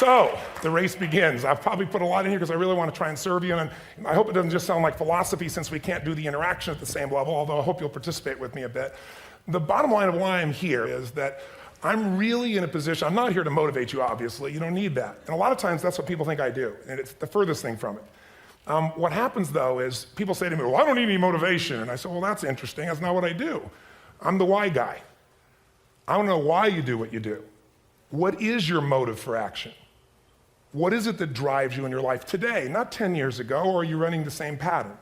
So the race begins. I've probably put a lot in here because I really want to try and serve you, and I hope it doesn't just sound like philosophy since we can't do the interaction at the same level, although I hope you'll participate with me a bit. The bottom line of why I'm here is that I'm really in a position, I'm not here to motivate you, obviously, you don't need that. And a lot of times that's what people think I do, and it's the furthest thing from it. What happens though is people say to me, well, I don't need any motivation. And I say, well, that's interesting, that's not what I do. I'm the why guy. I want to know why you do what you do. What is your motive for action? What is it that drives you in your life today, not 10 years ago, or are you running the same pattern?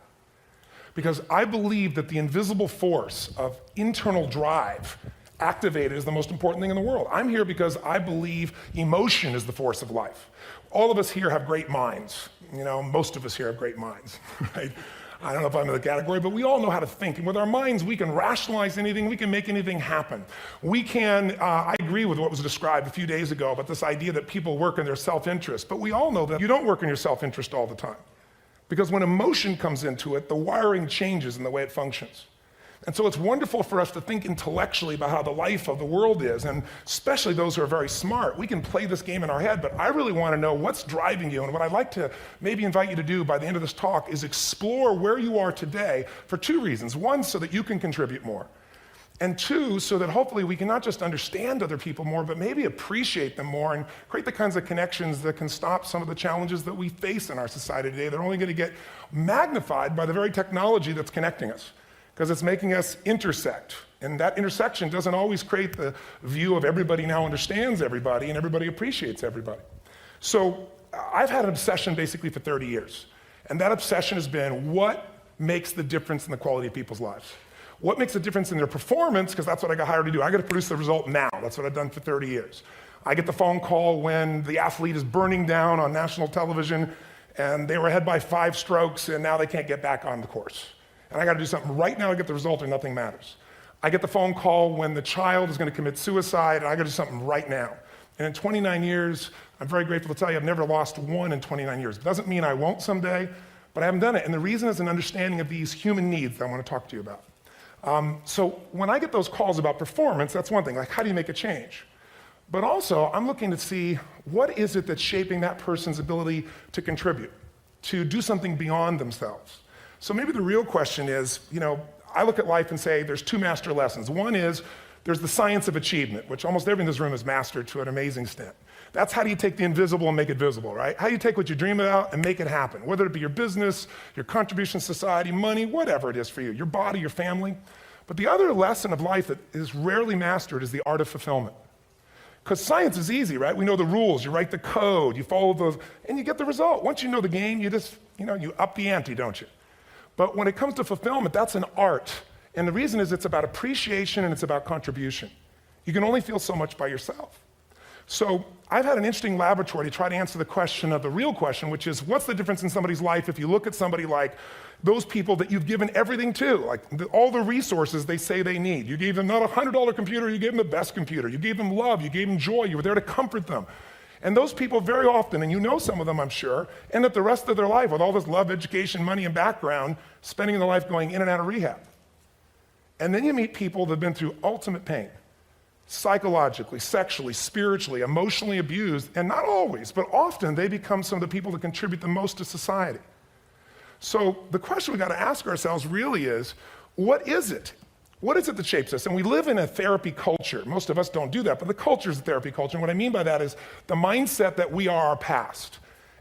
Because I believe that the invisible force of internal drive activated is the most important thing in the world. I'm here because I believe emotion is the force of life. All of us here have great minds. You know, most of us here have great minds, right? I don't know if I'm in the category, but we all know how to think. And with our minds, we can rationalize anything, we can make anything happen. We can, I agree with what was described a few days ago about this idea that people work in their self-interest, but we all know that you don't work in your self-interest all the time. Because when emotion comes into it, the wiring changes in the way it functions. And so it's wonderful for us to think intellectually about how the life of the world is, and especially those who are very smart. We can play this game in our head, but I really want to know what's driving you. And what I'd like to maybe invite you to do by the end of this talk is explore where you are today for two reasons. One, so that you can contribute more. And two, so that hopefully we can not just understand other people more, but maybe appreciate them more and create the kinds of connections that can stop some of the challenges that we face in our society today. They're only going to get magnified by the very technology that's connecting us, because it's making us intersect. And that intersection doesn't always create the view of everybody now understands everybody and everybody appreciates everybody. So I've had an obsession basically for 30 years. And that obsession has been what makes the difference in the quality of people's lives? What makes a difference in their performance? Because that's what I got hired to do. I got to produce the result now. That's what I've done for 30 years. I get the phone call when the athlete is burning down on national television and they were ahead by 5 strokes and now they can't get back on the course. And I got to do something right now to get the result or nothing matters. I get the phone call when the child is going to commit suicide and I got to do something right now. And in 29 years, I'm very grateful to tell you I've never lost one in 29 years. It doesn't mean I won't someday, but I haven't done it. And the reason is an understanding of these human needs that I want to talk to you about. So when I get those calls about performance, that's one thing, like how do you make a change? But also, I'm looking to see what is it that's shaping that person's ability to contribute, to do something beyond themselves. So maybe the real question is, you know, I look at life and say there's 2 master lessons. One is there's the science of achievement, which almost everyone in this room has mastered to an amazing extent. That's how do you take the invisible and make it visible, right? How do you take what you dream about and make it happen, whether it be your business, your contribution to society, money, whatever it is for you, your body, your family. But the other lesson of life that is rarely mastered is the art of fulfillment. Because science is easy, right? We know the rules, you write the code, you follow those, and you get the result. Once you know the game, you just, you up the ante, don't you? But when it comes to fulfillment, that's an art. And the reason is it's about appreciation and it's about contribution. You can only feel so much by yourself. So I've had an interesting laboratory to try to answer the question of the real question, which is what's the difference in somebody's life if you look at somebody like those people that you've given everything to, like all the resources they say they need. You gave them not a $100 computer, you gave them the best computer. You gave them love, you gave them joy, you were there to comfort them. And those people very often, and you know some of them I'm sure, end up the rest of their life with all this love, education, money, and background, spending their life going in and out of rehab. And then you meet people that have been through ultimate pain, psychologically, sexually, spiritually, emotionally abused, and not always, but often they become some of the people that contribute the most to society. So the question we got to ask ourselves really is, what is it? What is it that shapes us? And we live in a therapy culture. Most of us don't do that, but the culture is a therapy culture. And what I mean by that is the mindset that we are our past.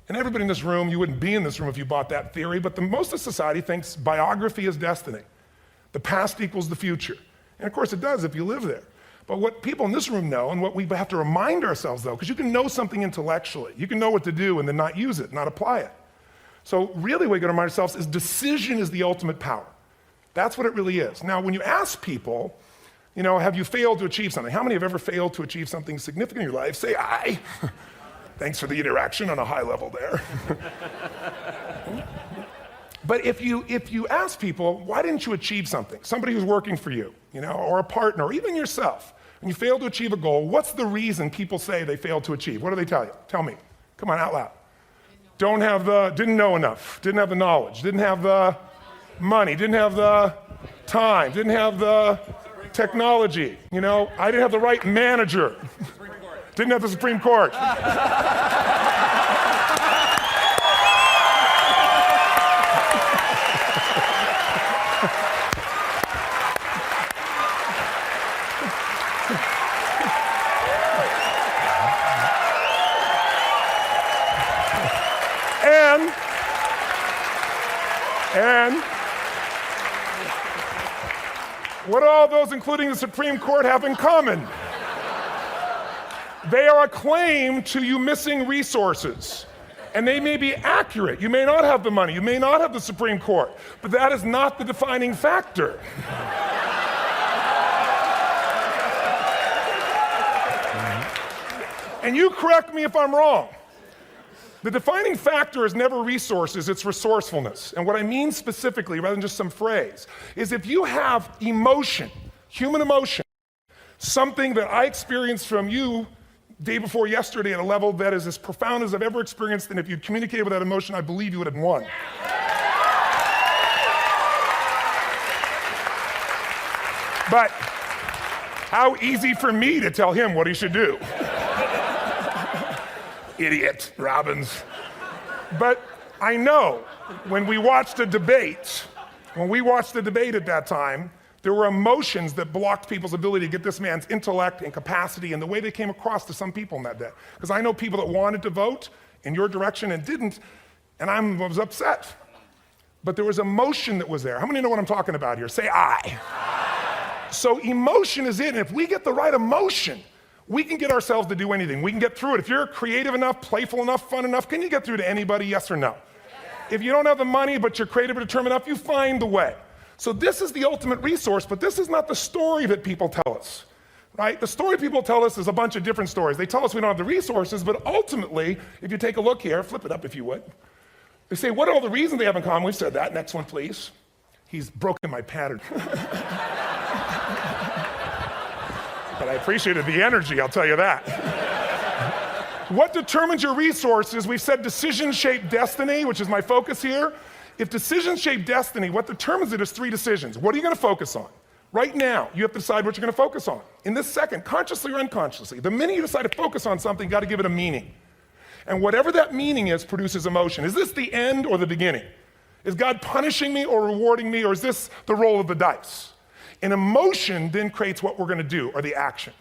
And everybody in this room, you wouldn't be in this room if you bought that theory, but most of society thinks biography is destiny. The past equals the future. And of course it does if you live there. But what people in this room know, and what we have to remind ourselves though, because you can know something intellectually, you can know what to do and then not use it, not apply it. So really what we got to remind ourselves is decision is the ultimate power. That's what it really is. Now when you ask people, have you failed to achieve something? How many have ever failed to achieve something significant in your life? Say aye. Thanks for the interaction on a high level there. But if you ask people, why didn't you achieve something? Somebody who's working for you, or a partner, or even yourself, and you failed to achieve a goal, what's the reason people say they failed to achieve? What do they tell you? Tell me. Come on, out loud. Didn't know enough, didn't have the knowledge, didn't have the money, didn't have the time, didn't have the technology, I didn't have the right manager. Didn't have the Supreme Court. And what do all those, including the Supreme Court, have in common? They are a claim to you missing resources. And they may be accurate. You may not have the money. You may not have the Supreme Court. But that is not the defining factor. And you correct me if I'm wrong. The defining factor is never resources, it's resourcefulness. And what I mean specifically, rather than just some phrase, is if you have emotion, human emotion, something that I experienced from you day before yesterday at a level that is as profound as I've ever experienced, and if you'd communicated with that emotion, I believe you would have won. But how easy for me to tell him what he should do. Idiot, Robbins. But I know when we watched a debate, at that time, there were emotions that blocked people's ability to get this man's intellect and capacity and the way they came across to some people in that day. Because I know people that wanted to vote in your direction and didn't, and I was upset. But there was emotion that was there. How many know what I'm talking about here? Say I. So emotion is it, and if we get the right emotion, we can get ourselves to do anything. We can get through it. If you're creative enough, playful enough, fun enough, can you get through to anybody, yes or no? If you don't have the money, but you're creative or determined enough, you find the way. So this is the ultimate resource, but this is not the story that people tell us, right? The story people tell us is a bunch of different stories. They tell us we don't have the resources, but ultimately, if you take a look here, flip it up if you would. They say, what are all the reasons they have in common? We've said that. Next one, please. He's broken my pattern. But I appreciated the energy, I'll tell you that. What determines your resources? We've said decisions shape destiny, which is my focus here. If decisions shape destiny, what determines it is 3 decisions. What are you going to focus on? Right now, you have to decide what you're going to focus on. In this second, consciously or unconsciously, the minute you decide to focus on something, you got to give it a meaning. And whatever that meaning is produces emotion. Is this the end or the beginning? Is God punishing me or rewarding me, or is this the roll of the dice? And emotion then creates what we're going to do, or the action.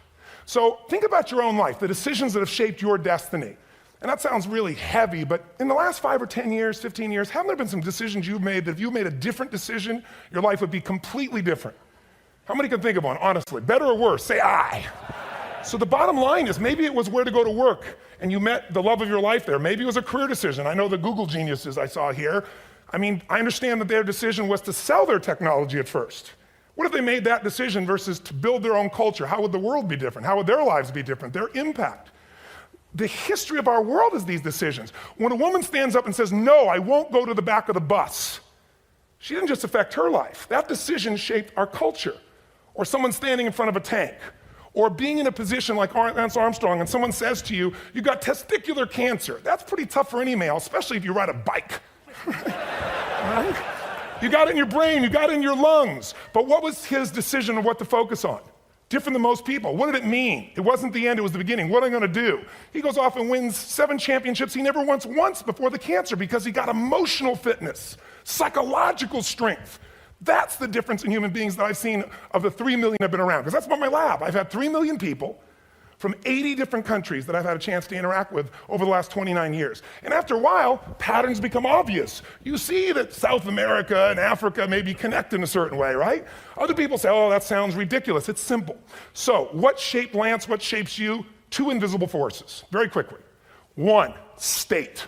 So think about your own life, the decisions that have shaped your destiny. And that sounds really heavy, but in the last 5 or 10 years, 15 years, haven't there been some decisions you've made that if you made a different decision, your life would be completely different? How many can think of one, honestly? Better or worse? Say I. So the bottom line is maybe it was where to go to work and you met the love of your life there. Maybe it was a career decision. I know the Google geniuses I saw here. I mean, I understand that their decision was to sell their technology at first. What if they made that decision versus to build their own culture? How would the world be different? How would their lives be different? Their impact. The history of our world is these decisions. When a woman stands up and says, no, I won't go to the back of the bus, she didn't just affect her life. That decision shaped our culture. Or someone standing in front of a tank. Or being in a position like Lance Armstrong and someone says to you, you got testicular cancer. That's pretty tough for any male, especially if you ride a bike. Right? You got it in your brain, you got it in your lungs. But what was his decision of what to focus on? Different than most people. What did it mean? It wasn't the end, it was the beginning. What am I gonna do? He goes off and wins 7 championships he never won once before the cancer because he got emotional fitness, psychological strength. That's the difference in human beings that I've seen of the 3 million I've been around. Because that's what my lab. I've had 3 million people from 80 different countries that I've had a chance to interact with over the last 29 years. And after a while, patterns become obvious. You see that South America and Africa may be connected in a certain way, right? Other people say, oh, that sounds ridiculous. It's simple. So what shaped Lance, what shapes you? 2 invisible forces, very quickly. 1, state.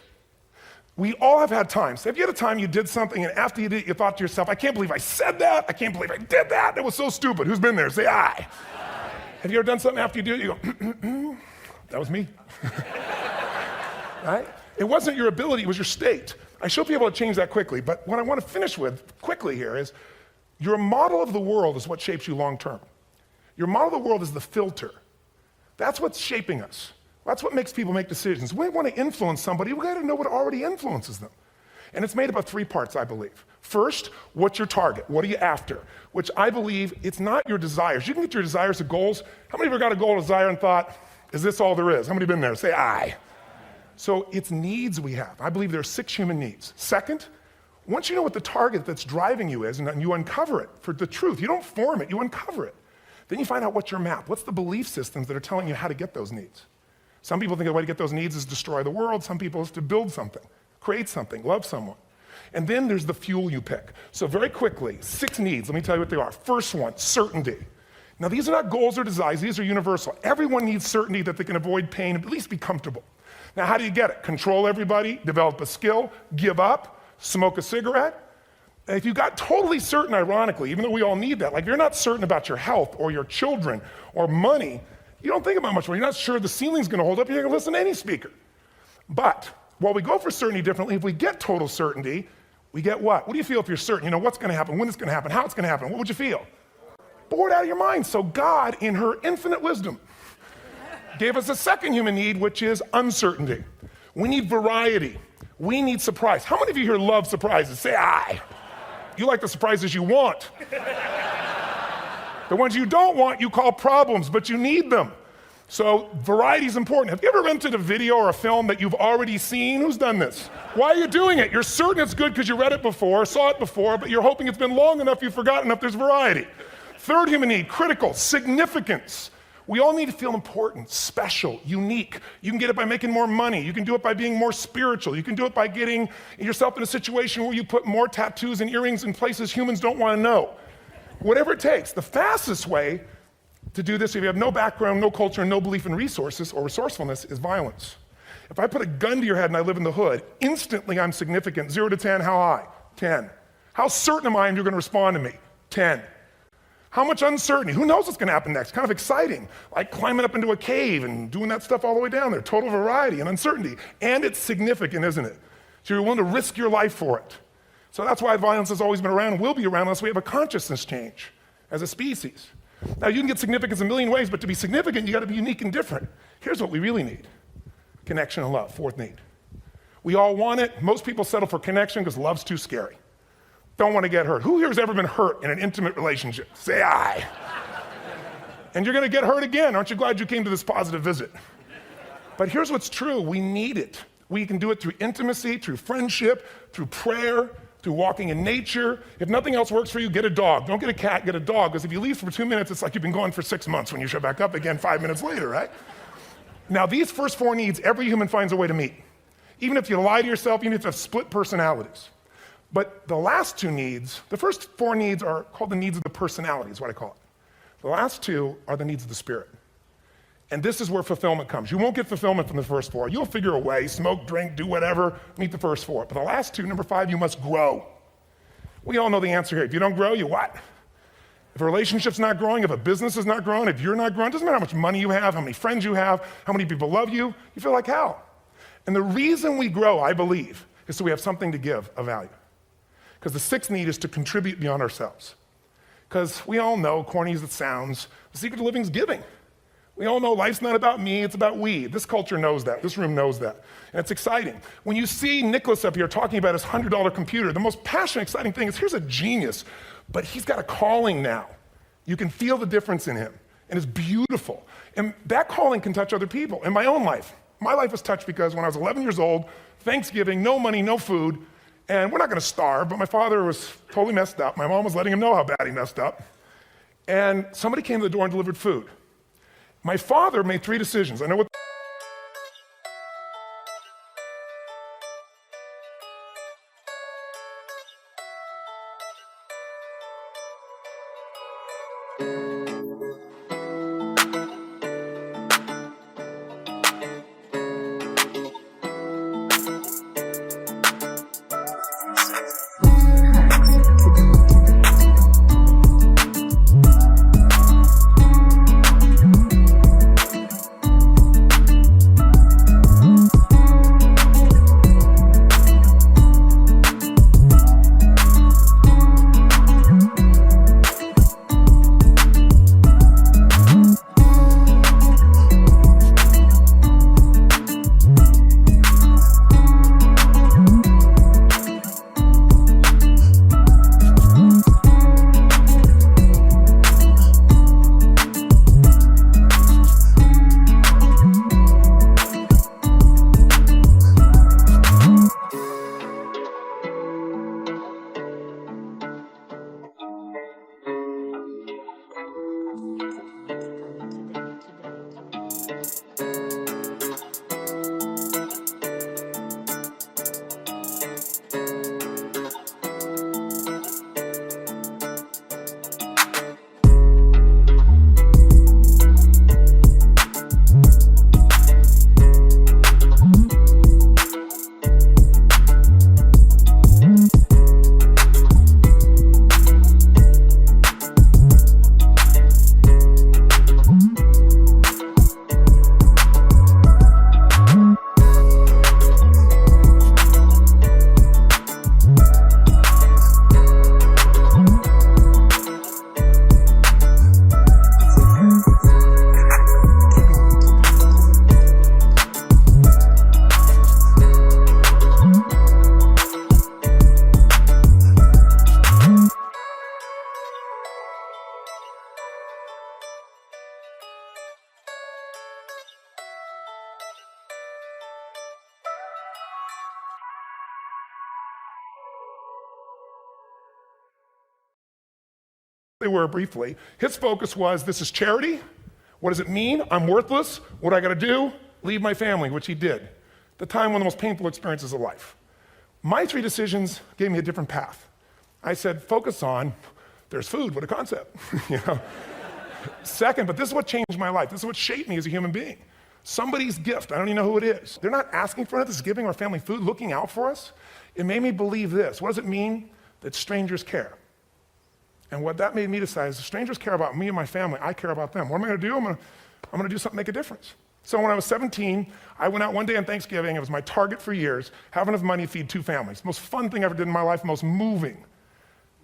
We all have had times. Have you had a time you did something and after you did it, you thought to yourself, I can't believe I said that. I can't believe I did that. That was so stupid. Who's been there? Say I. Have you ever done something after you do it, you go, that was me. Right? It wasn't your ability, it was your state. I should be able to change that quickly, but what I want to finish with quickly here is your model of the world is what shapes you long term. Your model of the world is the filter. That's what's shaping us. That's what makes people make decisions. We want to influence somebody, we got to know what already influences them. And it's made up of 3 parts, I believe. First, what's your target? What are you after? Which I believe it's not your desires. You can get your desires to goals. How many of you got a goal, desire, and thought, Is this all there is? How many been there? Say aye. So it's needs we have. I believe there are 6 human needs. Second, once you know what the target that's driving you is and you uncover it for the truth, you don't form it, you uncover it. Then you find out what's your map. What's the belief systems that are telling you how to get those needs? Some people think the way to get those needs is destroy the world. Some people is to build something, create something, love someone. And then there's the fuel you pick. So very quickly, 6 needs. Let me tell you what they are. First one, certainty. Now these are not goals or desires, these are universal. Everyone needs certainty that they can avoid pain and at least be comfortable. Now how do you get it? Control everybody, develop a skill, give up, smoke a cigarette. And if you got totally certain, ironically, even though we all need that, like if you're not certain about your health or your children or money, you don't think about much more. You're not sure the ceiling's gonna hold up, you're gonna listen to any speaker. But while we go for certainty differently, if we get total certainty, we get what? What do you feel if you're certain? You know what's gonna happen, when it's gonna happen, how it's gonna happen, what would you feel? Bored out of your mind. So God, in her infinite wisdom, gave us a second human need, which is uncertainty. We need variety. We need surprise. How many of you here love surprises? Say aye. You like the surprises you want. The ones you don't want, you call problems, but you need them. So variety is important. Have you ever rented a video or a film that you've already seen? Who's done this? Why are you doing it? You're certain it's good because you read it before, saw it before, but you're hoping it's been long enough you've forgotten enough there's variety. Third human need, critical, significance. We all need to feel important, special, unique. You can get it by making more money. You can do it by being more spiritual. You can do it by getting yourself in a situation where you put more tattoos and earrings in places humans don't want to know. Whatever it takes. The fastest way to do this, if you have no background, no culture, and no belief in resources or resourcefulness, is violence. If I put a gun to your head and I live in the hood, instantly I'm significant. 0 to 10, how high? 10. How certain am I you're going to respond to me? 10. How much uncertainty? Who knows what's going to happen next? Kind of exciting, like climbing up into a cave and doing that stuff all the way down there. Total variety and uncertainty. And it's significant, isn't it? So you're willing to risk your life for it. So that's why violence has always been around and will be around unless we have a consciousness change as a species. Now you can get significance a million ways, but to be significant, you got to be unique and different. Here's what we really need. Connection and love, fourth need. We all want it. Most people settle for connection because love's too scary. Don't want to get hurt. Who here has ever been hurt in an intimate relationship? Say aye. And you're going to get hurt again. Aren't you glad you came to this positive visit? But here's what's true. We need it. We can do it through intimacy, through friendship, through prayer, through walking in nature. If nothing else works for you, get a dog. Don't get a cat, get a dog. Because if you leave for 2 minutes, it's like you've been gone for 6 months when you show back up again 5 minutes later, right? Now, these first 4 needs, every human finds a way to meet. Even if you lie to yourself, even if you have split personalities. But the last 2 needs, the first 4 needs are called the needs of the personality, is what I call it. The last 2 are the needs of the spirit. And this is where fulfillment comes. You won't get fulfillment from the first 4. You'll figure a way, smoke, drink, do whatever, meet the first 4. But the last 2, number 5, you must grow. We all know the answer here. If you don't grow, you what? If a relationship's not growing, if a business is not growing, if you're not growing, it doesn't matter how much money you have, how many friends you have, how many people love you, you feel like hell. And the reason we grow, I believe, is so we have something to give of value. Because the 6th need is to contribute beyond ourselves. Because we all know, corny as it sounds, the secret to living is giving. We all know life's not about me, it's about we. This culture knows that, this room knows that. And it's exciting. When you see Nicholas up here talking about his $100 computer, the most passionate, exciting thing is here's a genius, but he's got a calling now. You can feel the difference in him, and it's beautiful. And that calling can touch other people. In my own life, my life was touched because when I was 11 years old, Thanksgiving, no money, no food, and we're not gonna starve, but my father was totally messed up. My mom was letting him know how bad he messed up. And somebody came to the door and delivered food. My father made 3 decisions. I know what they were briefly. His focus was, this is charity. What does it mean? I'm worthless. What do I got to do? Leave my family, which he did. The time, one of the most painful experiences of life. My 3 decisions gave me a different path. I said, focus on, there's food, what a concept. You know? Second, but this is what changed my life. This is what shaped me as a human being. Somebody's gift, I don't even know who it is. They're not asking for it, this is giving our family food, looking out for us. It made me believe this. What does it mean? That strangers care. And what that made me decide is if strangers care about me and my family, I care about them. What am I gonna do? I'm gonna do something to make a difference. So when I was 17, I went out one day on Thanksgiving. It was my target for years, have enough money to feed 2 families. Most fun thing I ever did in my life, most moving.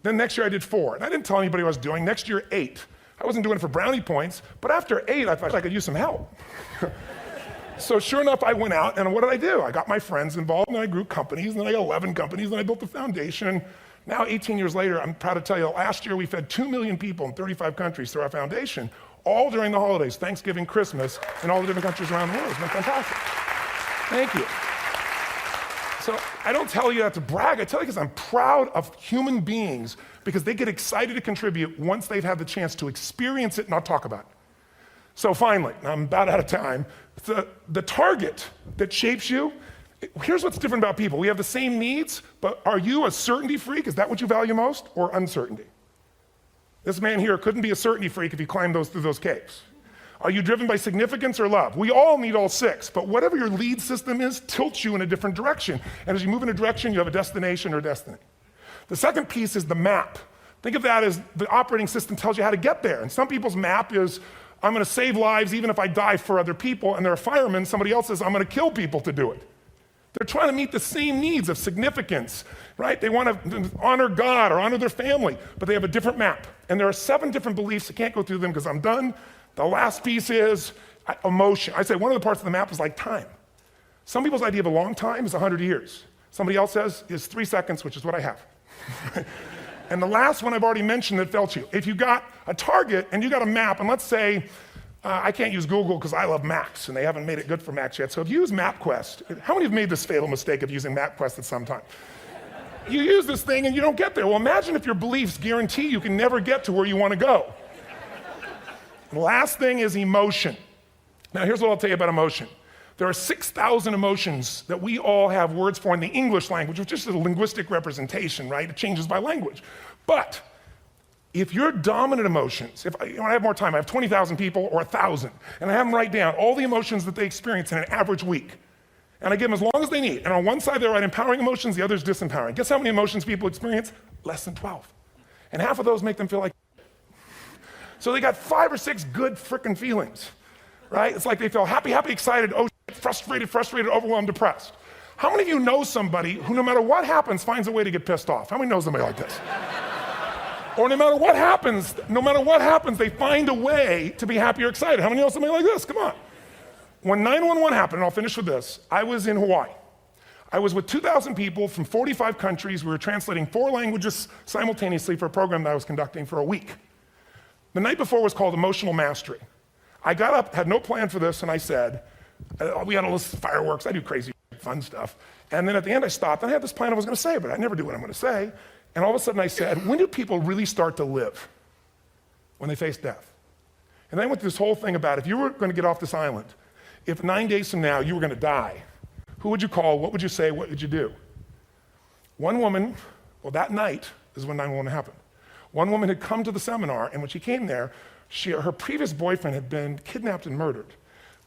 Then next year I did 4, and I didn't tell anybody what I was doing. Next year, 8. I wasn't doing it for brownie points, but after 8, I thought I could use some help. So sure enough, I went out, and what did I do? I got my friends involved, and I grew companies, and then I got 11 companies, and I built a foundation. Now, 18 years later, I'm proud to tell you, last year we fed 2 million people in 35 countries through our foundation, all during the holidays, Thanksgiving, Christmas, in all the different countries around the world. It's been fantastic. Thank you. So I don't tell you that to brag, I tell you because I'm proud of human beings because they get excited to contribute once they've had the chance to experience it, not talk about it. So finally, I'm about out of time, the target that shapes you, here's what's different about people. We have the same needs, but are you a certainty freak? Is that what you value most, or uncertainty? This man here couldn't be a certainty freak if he climbed through those caves. Are you driven by significance or love? We all need all 6, but whatever your lead system is tilts you in a different direction. And as you move in a direction, you have a destination or destiny. The second piece is the map. Think of that as the operating system tells you how to get there. And some people's map is, I'm gonna save lives even if I die for other people, and they're a fireman, somebody else says, I'm gonna kill people to do it. They're trying to meet the same needs of significance, right? They want to honor God or honor their family, but they have a different map. And there are 7 different beliefs. I can't go through them because I'm done. The last piece is emotion. I say one of the parts of the map is like time. Some people's idea of a long time is 100 years. Somebody else says is 3 seconds, which is what I have. And the last one I've already mentioned that felt you. If you got a target and you got a map, and let's say, I can't use Google because I love Maps, and they haven't made it good for Macs yet. So if you use MapQuest, how many have made this fatal mistake of using MapQuest at some time? You use this thing and you don't get there. Well, imagine if your beliefs guarantee you can never get to where you want to go. The last thing is emotion. Now, here's what I'll tell you about emotion. There are 6,000 emotions that we all have words for in the English language, which is just a linguistic representation, right? It changes by language. But if your dominant emotions, if I have more time, I have 20,000 people or 1,000, and I have them write down all the emotions that they experience in an average week. And I give them as long as they need. And on one side, they write empowering emotions, the other is disempowering. Guess how many emotions people experience? Less than 12. And half of those make them feel like so they got 5 or 6 good frickin' feelings, right? It's like they feel happy, excited, oh, frustrated, overwhelmed, depressed. How many of you know somebody who no matter what happens finds a way to get pissed off? How many know somebody like this? Or no matter what happens, they find a way to be happy or excited. How many know somebody like this? Come on. When 9/11 happened, and I'll finish with this, I was in Hawaii. I was with 2,000 people from 45 countries. We were translating 4 languages simultaneously for a program that I was conducting for a week. The night before was called Emotional Mastery. I got up, had no plan for this, and I said, we had all this fireworks, I do crazy fun stuff. And then at the end I stopped, and I had this plan I was gonna say, but I never do what I'm gonna say. And all of a sudden I said, when do people really start to live? When they face death. And then I went through this whole thing about if you were gonna get off this island, if 9 days from now you were gonna die, who would you call, what would you say, what would you do? One woman, well that night is when 9/11 happened. One woman had come to the seminar, and when she came there, her previous boyfriend had been kidnapped and murdered.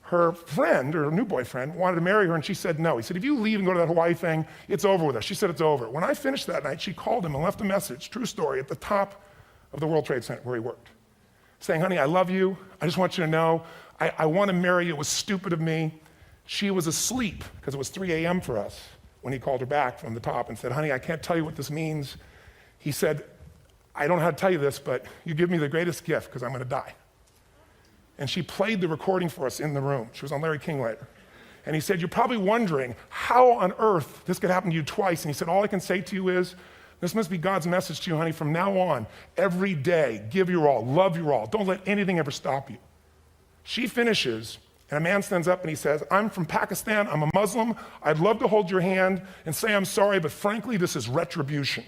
Her friend, or her new boyfriend, wanted to marry her, and she said no. He said, if you leave and go to that Hawaii thing, it's over with us. She said, it's over. When I finished that night, she called him and left a message, true story, at the top of the World Trade Center where he worked, saying, honey, I love you. I just want you to know, I want to marry you. It was stupid of me. She was asleep, because it was 3 a.m. for us, when he called her back from the top and said, honey, I can't tell you what this means. He said, I don't know how to tell you this, but you give me the greatest gift because I'm going to die. And she played the recording for us in the room. She was on Larry King later. And he said, you're probably wondering how on earth this could happen to you twice. And he said, all I can say to you is, this must be God's message to you, honey. From now on, every day, give your all, love your all. Don't let anything ever stop you. She finishes, and a man stands up and he says, I'm from Pakistan, I'm a Muslim. I'd love to hold your hand and say I'm sorry, but frankly, this is retribution.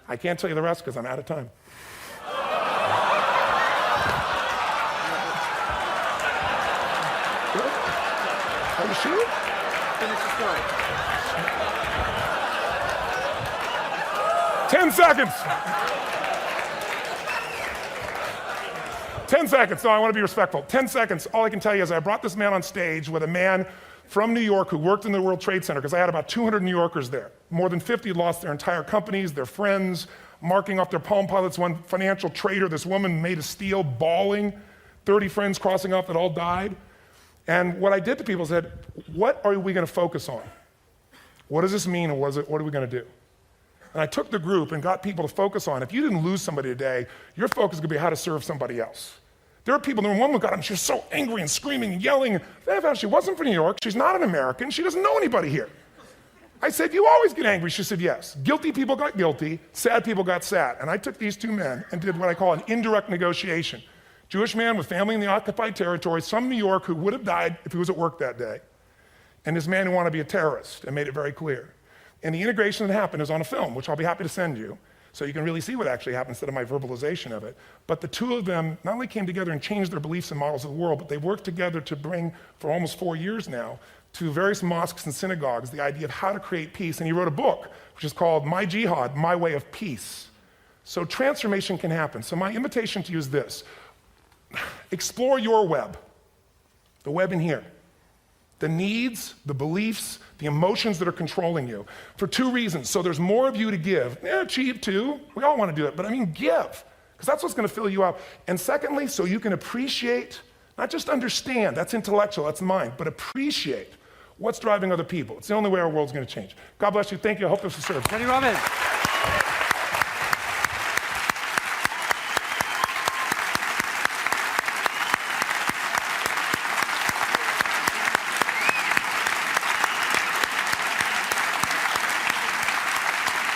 I can't tell you the rest because I'm out of time. Good. Are you sure? Finish the story. 10 seconds. 10 seconds. No, I want to be respectful. 10 seconds. All I can tell you is I brought this man on stage with a man from New York who worked in the World Trade Center, because I had about 200 New Yorkers there. More than 50 lost their entire companies, their friends, marking off their Palm Pilots. One financial trader, this woman made of steel, bawling. 30 friends crossing off that all died. And what I did to people said, what are we going to focus on? What does this mean, and what are we going to do? And I took the group and got people to focus on, if you didn't lose somebody today, your focus is going to be how to serve somebody else. There are people, one woman got up, she was so angry and screaming and yelling. Then I found she wasn't from New York, she's not an American, she doesn't know anybody here. I said, you always get angry. She said, yes. Guilty people got guilty, sad people got sad. And I took these two men and did what I call an indirect negotiation. Jewish man with family in the occupied territory, some New York who would have died if he was at work that day. And this man who wanted to be a terrorist, and made it very clear. And the integration that happened is on a film, which I'll be happy to send you, so you can really see what actually happened instead of my verbalization of it. But the two of them not only came together and changed their beliefs and models of the world, but they worked together to bring, for almost 4 years now, to various mosques and synagogues, the idea of how to create peace. And he wrote a book, which is called My Jihad, My Way of Peace. So transformation can happen. So my invitation to you is this. Explore your web, the web in here. The needs, the beliefs, the emotions that are controlling you, for two reasons. So there's more of you to give. Achieve too. We all want to do it, but I mean give, because that's what's going to fill you up. And secondly, so you can appreciate, not just understand, that's intellectual, that's mind, but appreciate what's driving other people. It's the only way our world's going to change. God bless you. Thank you. I hope this will serve. Tony Robbins.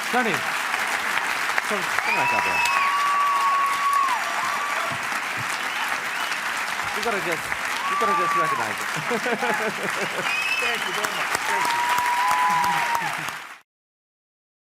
Tony, come back up there. You gotta just recognize it. Thank you very much. Thank you.